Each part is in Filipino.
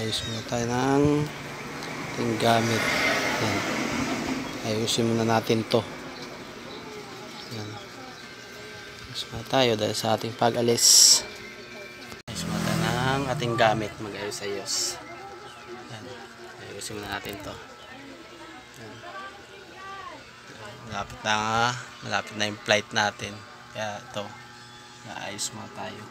Ayos muna tayo ng ating gamit. Yan. Ayusin muna natin to. Yan. Ayos muna tayo dahil sa ating pag-alis. Ayos muna tayo ng ating gamit. Mag-ayos-ayos. Yan. Ayusin muna natin to. Yan. Malapit na yung flight natin. Kaya ito, ayos muna tayo.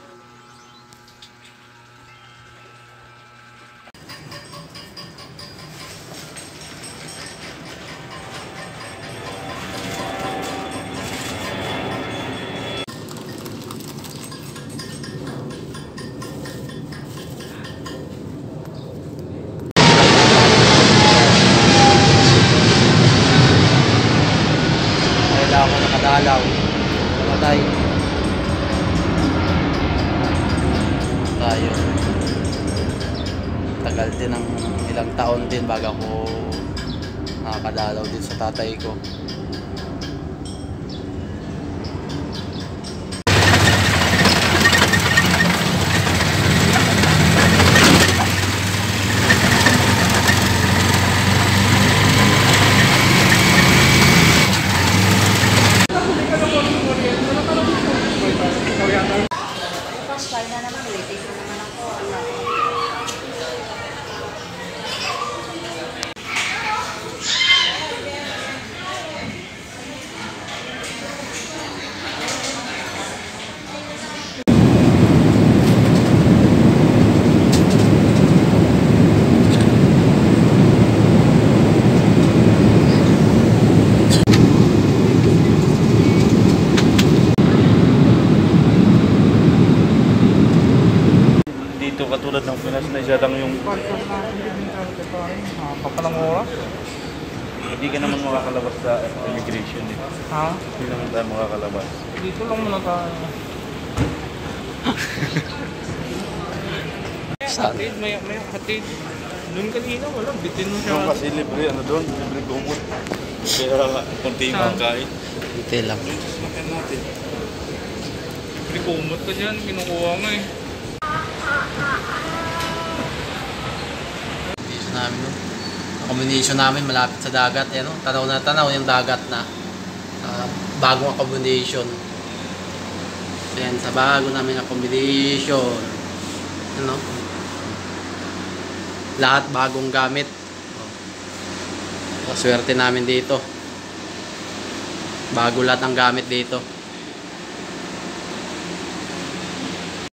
Ako nakadalaw tayo tagal din ng ilang taon din bago ako nakakadalaw din sa tatay ko. Na naman ulit, ito naman ako. Katulad ng Pinas na siya lang yung papalang oras. Hindi ka naman makakalabas sa immigration eh. Ha? Hindi naman tayo makakalabas. Dito lang muna tayo. Hatid, may hatid. Doon kanina wala, bitin mo siya. Doon kasi libre, doon, libre kumot. Kaya konti yung pangkain. Ito lang. Makan natin. Libre kumot ka dyan, kinukuha nga eh. Accommodation namin malapit sa dagat, eh, no? Tanaw na tanaw yung dagat na bagong accommodation. Ayan, sa bago namin accommodation, ano? Lahat bagong gamit. Swerte namin dito, bago lahat ng gamit dito.